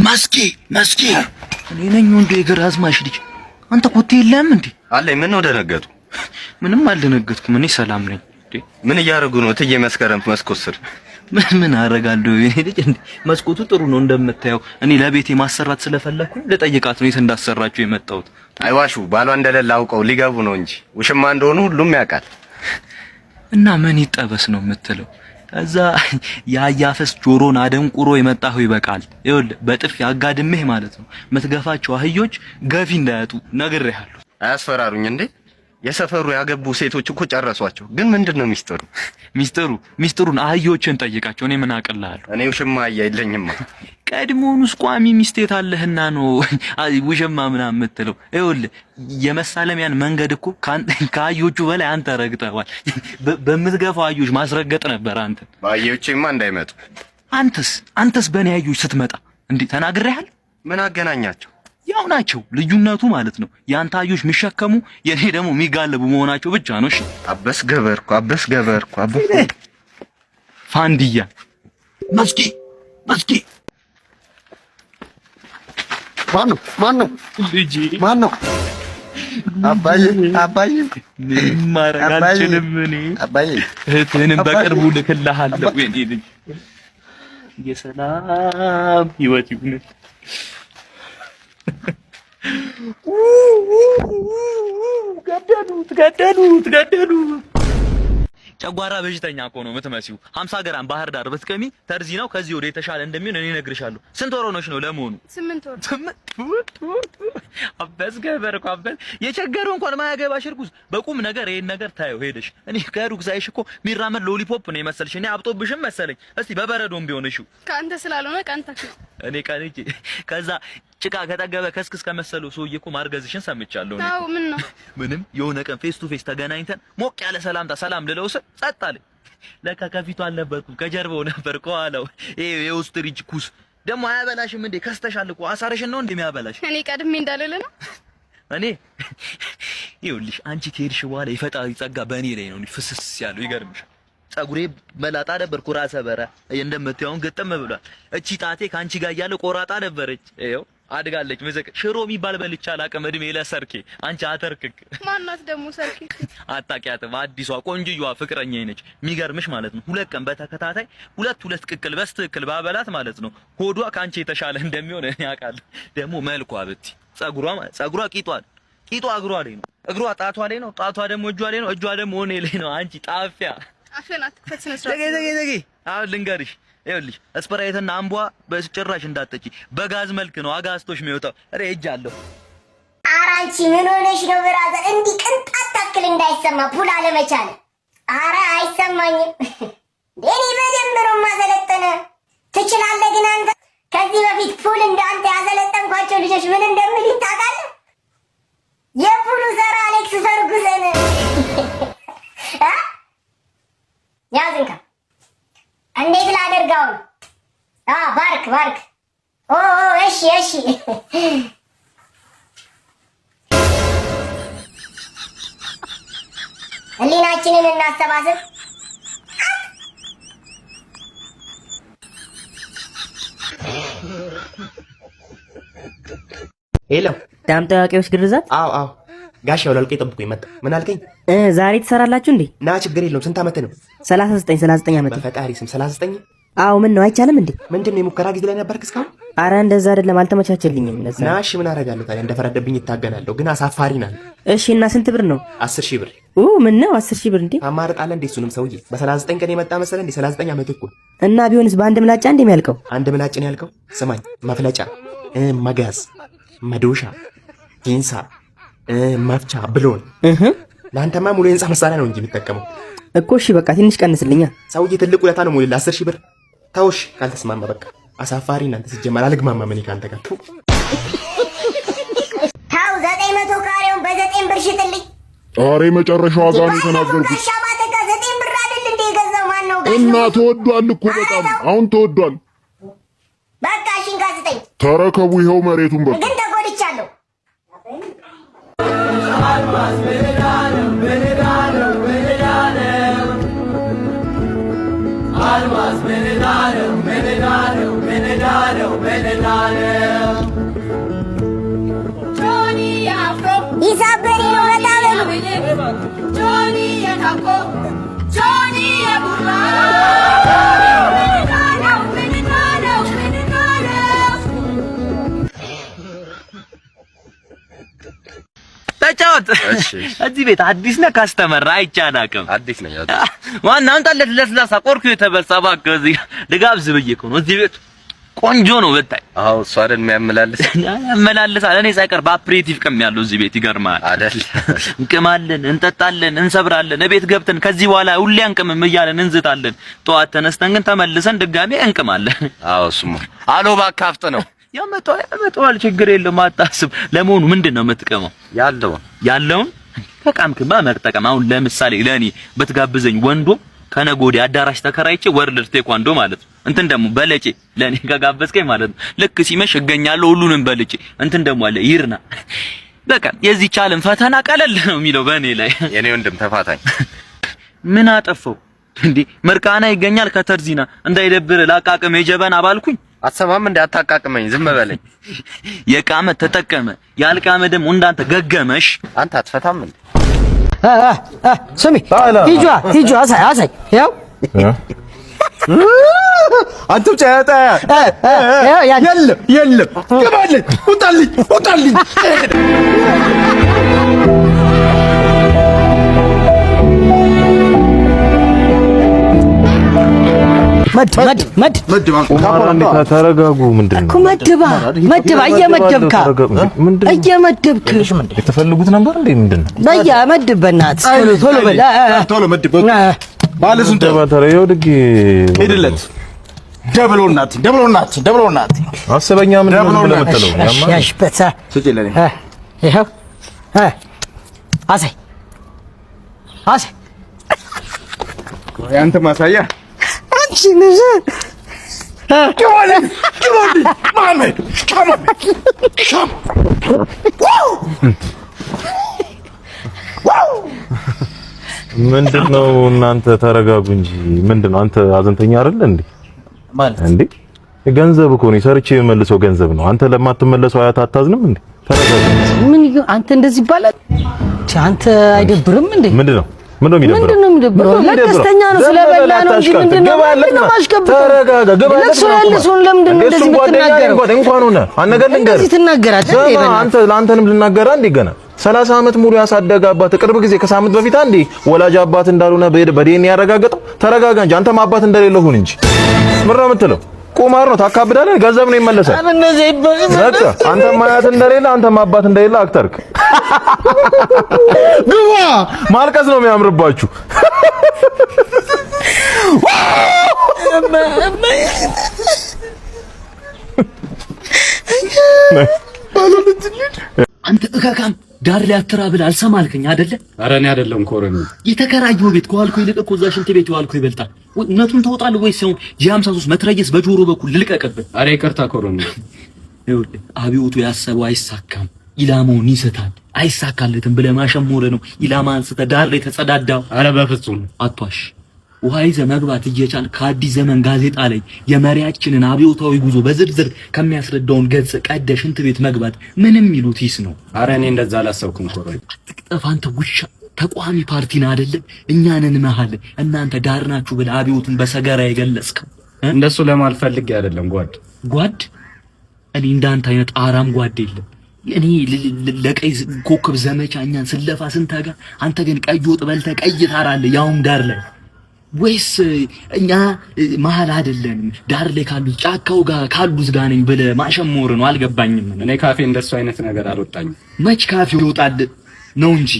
መስኪ እኔ ነኝ ወንዱ የገራዝማሽ ልጅ። አንተ ኮቴ የለም እንዴ? አለኝ። ምን ነው ደነገጡ? ምንም አልደነገጥኩም። እኔ ሰላም ነኝ። ምን እያደረጉ ነው? እትዬ መስከረም መስኮት ስር ምን አደርጋለሁ? እኔ ልጅ እንዴ መስኮቱ ጥሩ ነው እንደምታየው። እኔ ለቤቴ ማሰራት ስለፈለኩኝ ልጠይቃት ነው የት እንዳሰራችሁ የመጣሁት። አይዋሹ፣ ባሏ እንደሌለ አውቀው ሊገቡ ነው እንጂ ውሽማ እንደሆኑ ሁሉም ያውቃል። እና ምን ይጠበስ ነው የምትለው? እዛ ያያፈስ ጆሮን አደንቁሮ የመጣው ይበቃል። ይኸውልህ በጥፍ ያጋድምህ ማለት ነው። የምትገፋቸው አህዮች ገፊ እንዳያጡ ነግሬሃለሁ። አያስፈራሩኝ እንዴ? የሰፈሩ ያገቡ ሴቶች እኮ ጨረሷቸው። ግን ምንድነው ሚስጥሩን አህዮችን ጠይቃቸው። እኔ ምን አቅልሃለሁ? እኔ ውሽማ የለኝማ። ቀድሞውንስ ቋሚ ሚስቴት አለህና ነው ውሽማ ምናምን የምትለው። ይኸውልህ የመሳለሚያን መንገድ እኮ ከአህዮቹ በላይ አንተ ረግጠዋል። በምትገፋው አህዮች ማስረገጥ ነበር አንተ። በአህዮቼማ እንዳይመጡ። አንተስ በእኔ አህዮች ስትመጣ እንዴ ተናግሬሃል? ምን አገናኛቸው? ያው ናቸው። ልዩነቱ ማለት ነው ያንተ አህዮች የሚሸከሙ የኔ ደግሞ የሚጋለቡ መሆናቸው ብቻ ነው። እሺ አበስ ገበርኩ ፋንዲያ መስኪ ማነው ልጄ? ማነው? አባዬ ማረግ አልችልም እኔ። አባዬ እህትህንም በቅርቡ ልክልሃለሁ። የኔ ልጅ የሰላም ህይወት ይሁን። ገደሉት። ጨጓራ በሽተኛ እኮ ነው የምትመሲው። 50 ግራም ባህር ዳር ብትቀሚ ተርዚ ነው ከዚህ ወደ የተሻለ እንደሚሆን እኔ እነግርሻለሁ። ስንት ወር ሆነሽ ነው ለመሆኑ? 8 ወር። አበስ ገበርኩ። የቸገረው እንኳን ማያገባሽ እርጉዝ በቁም ነገር ይሄን ነገር ታየው ሄደሽ። እኔ ከሩቅ ሳይሽ እኮ ሚራመድ ሎሊፖፕ ነው የመሰልሽ። እኔ አብጦብሽም መሰለኝ። እስቲ በበረዶም ቢሆን እሺ፣ ካንተ ስላልሆነ ቀንተክ ነው። እኔ ቀንቼ ከዛ ጭቃ ከጠገበ ከስክስ ከመሰለው ሰውዬ እኮ ማርገዝሽን ሰምቻለሁ። አዎ ምን ነው? ምንም የሆነ ቀን ፌስ ቱ ፌስ ተገናኝተን ሞቅ ያለ ሰላምታ ሰላም ልለው ስል ጸጥ አለኝ። ለካ ከፊቱ አልነበርኩም ከጀርባው ነበር ከኋላው። ይሄ የኦስትሪች ኩስ ደግሞ አያበላሽም እንዴ? ከስተሻል እኮ አሳረሽን ነው እንደሚያበላሽ። እኔ ቀድሜ እንዳለለ ነው። እኔ ይኸውልሽ አንቺ ከሄድሽ በኋላ የፈጣሪ ጸጋ በእኔ ላይ ነው ፍስስ ያለው። ይገርምሻል። ጸጉሬ መላጣ ነበር ኩራሰ በረ እንደምታዩን ግጥም ብሏል። እቺ ጣቴ ካንቺ ጋር እያለ ቆራጣ ነበረች። ይኸው አድጋለች። መዘቅ ሽሮ የሚባል በልቻ አላውቅም። እድሜ ለሰርኬ አንቺ አተርክክ። ማናት ደግሞ ሰርኬ? አታውቂያትም? አዲሷ ቆንጆዋ ፍቅረኛዬ ነች። የሚገርምሽ ማለት ነው 2 ቀን በተከታታይ ሁለት ቅቅል በስትክክል ባበላት ማለት ነው ሆዷ ካንቺ የተሻለ እንደሚሆን እኔ አውቃለሁ። ደግሞ መልኳ ብቲ ጸጉሯ ቂጧ እግሯ ላይ ነው፣ እግሯ ጣቷ ላይ ነው፣ ጣቷ ደግሞ እጇ ላይ ነው፣ እጇ ደግሞ እኔ ላይ ነው። አንቺ ጣፊያ አፈናት ከስነስራ ተገ አሁን ልንገርሽ። ይኸውልሽ ስፕራይትና አምቧ በጭራሽ እንዳትጠጪ። በጋዝ መልክ ነው አጋስቶሽ የሚወጣው። እሬ እጃለሁ። ኧረ አንቺ ምን ሆነሽ ነው ብራዘር? እንዲህ ቅንጣት ታክል እንዳይሰማ ፑል አለመቻል። ኧረ አይሰማኝም። እኔ በደንብ ነው የማሰለጠነ። ትችላለህ ግን አንተ ከዚህ በፊት ፑል እንዳንተ ያሰለጠንኳቸው ልጆች ምን እንደሚል ታውቃለህ? የፑሉ ሰራ አሌክስ ፈርጉሰን ያዝንካ እንዴት ላደርጋው? ባርክ እሺ ህሊናችንን እናሰባስብ። ሄሎ ዳም ጠባቂዎች ግርዛት? አዎ ጋሽ ያውላልከኝ ጠብቁኝ መጣ። ምን አልከኝ? ዛሬ ትሰራላችሁ እንዴ? ና ችግር የለውም። ስንት ዓመት ነው? 39 ዓመት። በፈጣሪ ስም 39? አዎ ምን ነው አይቻልም እንዴ? ምንድነው የሙከራ ጊዜ ላይ ነበርክ እስካሁን? አረ እንደዛ አይደለም አልተመቻቸልኝም። ለዛ ና እሺ ምን አደርጋለሁ ታዲያ? እንደፈረደብኝ ይታገናለሁ። ግን አሳፋሪ ናል። እሺ እና ስንት ብር ነው? 10,000 ብር። ምን ነው 10,000 ብር እንዴ? አማርጣለ እንዴ? እሱንም ሰውዬ በ39 ቀን የመጣ መሰለ እንዴ? 39 ዓመት እኮ እና ቢሆንስ በአንድ ምላጫ እንዴ የሚያልቀው? አንድ ምላጭ ነው ያልከው? ስማኝ መፍለጫ፣ መጋዝ፣ መዶሻ፣ ፒንሳ፣ መፍቻ ብሎን ለአንተማ ሙሉ የህንጻ መሳሪያ ነው እንጂ የሚጠቀመው እኮ። እሺ በቃ ትንሽ ቀንስልኛ ሰውዬ። ትልቅ ውለታ ነው ሙሉ 10,000 ብር። ተውሽ ካልተስማማ በቃ አሳፋሪ እናንተ። ሲጀመር አልግማማም እኔ ካንተ ጋር። ታው 900 ካሬውን በ9 ብር ሽጥልኝ። ኧረ የመጨረሻው ዋጋ ነው የተናገርኩት። ሻባተካ 9 ብር አይደል እንደ የገዛው ማን ነው? እና ተወዷል እኮ በጣም አሁን ተወዷል። በቃ ሽንካ ስጠኝ። ተረከቡ ይኸው መሬቱን በቃ። ግን ተጎድቻለሁ። Almas, menedano, ይሳበሪ ነው በጣም ተጫወት። እዚህ ቤት አዲስ ነህ ካስተመር አይቻላቅም። አዲስ ነኝ። ዋናው አንተለት ለስላሳ ቆርኩ የተበልሳ እባክህ እዚህ ድጋብዝ ብዬ እኮ ነው። እዚህ ቤት ቆንጆ ነው ብታይ። አዎ እሱ አይደል የሚያመላልስ ያመላልሳል። እኔ ሳይቀር በአፕሬቲቭ ቀም ያለው እዚህ ቤት ይገርማል አይደል? እንቅማለን፣ እንጠጣለን፣ እንሰብራለን። እቤት ገብተን ከዚህ በኋላ ሁሌ አንቅምም እያለን እንዝታለን። ጠዋት ተነስተን ግን ተመልሰን ድጋሜ እንቅማለን። አዎ እሱማ አሎ ባካፍጥ ነው ያመጣዋል። ችግር የለም አታስብ። ለመሆኑ ምንድነው የምትቀመው? ያለውን ከቃምክማ መጠቀም። አሁን ለምሳሌ ለኔ በትጋብዘኝ ወንዶ ከነገ ወዲያ አዳራሽ ተከራይቼ ወርልድ ቴኳንዶ ማለት ነው። እንትን ደግሞ በለጬ ለኔ ከጋበዝከኝ ማለት ነው ልክ ሲመሽ እገኛለሁ ሁሉንም በልጬ። እንትን ደግሞ አለ ይርና በቃ የዚህ ቻለም ፈተና ቀለል ነው የሚለው በእኔ ላይ። የኔ ወንድም ተፋታኝ። ምን አጠፋው እንዴ? ምርቃና ይገኛል ከተርዚና እንዳይደብር ላቃቅም የጀበና ባልኩኝ አትሰማም እንዴ? አታቃቅመኝ፣ ዝም በለኝ። የቃመ ተጠቀመ ያልቃመ ደግሞ እንዳንተ ገገመሽ። አንተ አትፈታም እንዴ? ስሚ ሂጁ አሳይ ያው አንተም ጫያታ የለም ገባልኝ ውጣልኝ ተረጋጉ። ምንድን ነው መድባ እየመደብካ የተፈልጉት ነበር እንዴ? ምንድን ነው መድብ በእናትህ ቶሎ መድብ ባለሱን ተባተረ ይወድግ ሄድለት ደብሎናት አሰበኛ ምን ነው ለምትለው ያሽበታ ስጪለኝ ይሄው አሳይ ያንተ ማሳያ አንቺ ነሽ ከወለ ማመድ ምንድነው? እናንተ ተረጋጉ እንጂ ምንድነው? አንተ አዘንተኛ አይደል እንዴ? ማለት እንዴ ገንዘብ እኮ ነው ሰርቼ የመልሰው ገንዘብ ነው። አንተ ለማትመለሰው አያት አታዝንም እንዴ? ተረጋጉ። ምን አንተ እንደዚህ ይባላል? አንተ አይደብርም እንዴ? ምንድነው የሚደብረው? ለደስተኛ ነው ስለበላ ነው እንጂ ምንድነው ማሽከብት? ተረጋጋ። ገባ ለሰውን ለምንድን ነው እንደዚህ የምትናገረው? እንኳን ሆነ አነገር ልንገር እንደዚህ ትናገራለህ እንዴ? አንተ ለአንተንም ልናገራ እንዴ? ገና 30 ዓመት ሙሉ ያሳደገ አባት ቅርብ ጊዜ ከሳምንት በፊት አንዴ ወላጅ አባት እንዳልሆነ በዴን ያረጋገጠው። ተረጋጋ እንጂ አንተም አባት እንደሌለው ሁን እንጂ ምን ነው የምትለው? ቁማር ነው፣ ታካብዳለህ። ገንዘብ ነው ይመለሳል። በቃ አንተም አያት እንደሌለ አንተም አባት እንደሌለ አክተርክ። ግባ። ማልቀስ ነው የሚያምርባችሁ። አንተ እካካም ዳር ላይ አትራብል አልሰማልከኝ አይደለ? ኧረ እኔ አይደለም ኮረኒ የተከራየው ቤት ከዋልኩ ይልቅ እኮ እዛ ሽንት ቤት ዋልኩ ይበልጣል። እውነቱን ታወጣለህ ወይስ ሲሆን ጂ53 መትረየስ በጆሮ በኩል ልልቀቅብህ? ኧረ ይቅርታ ኮረኒ። ይኸውልህ አብዮቱ ያሰበው አይሳካም፣ ኢላማውን ይስታል። አይሳካለትም ብለህ ማሸሞረ ነው ኢላማ አንስተ ዳር ላይ ተጸዳዳው። ኧረ በፍጹም አቷሽ። ውሃ ይዘህ መግባት እየቻል ከአዲስ ዘመን ጋዜጣ ላይ የመሪያችንን አብዮታዊ ጉዞ በዝርዝር ከሚያስረዳውን ገጽ ቀደህ ሽንት ቤት መግባት ምንም ይሉት ይስ ነው። ኧረ እኔ እንደዛ አላሰብኩም ኮረኒ። አትቅጠፍ አንተ ውሻ። ተቋሚ ፓርቲና አይደለም እኛንን መሃል እናንተ ዳር ናችሁ ብለህ አብዮቱን በሰገራ የገለጽከው። እንደሱ ለማልፈልግ አይደለም ጓድ። እኔ እንዳንተ አይነት አራም ጓድ የለም። እኔ ለቀይ ኮከብ ዘመቻ እኛን ስለፋ ስንተጋ፣ አንተ ግን ቀይ ወጥ በልተህ ቀይ ታራለህ ያውም ዳር ላይ። ወይስ እኛ መሀል አይደለንም ዳር ላይ ካሉት ጫካው ጋር ካሉት ጋር ነኝ ብለህ ማሸሞር ነው? አልገባኝም። እኔ ካፌ እንደሱ አይነት ነገር አልወጣኝም። መች ካፌ ይወጣል ነው እንጂ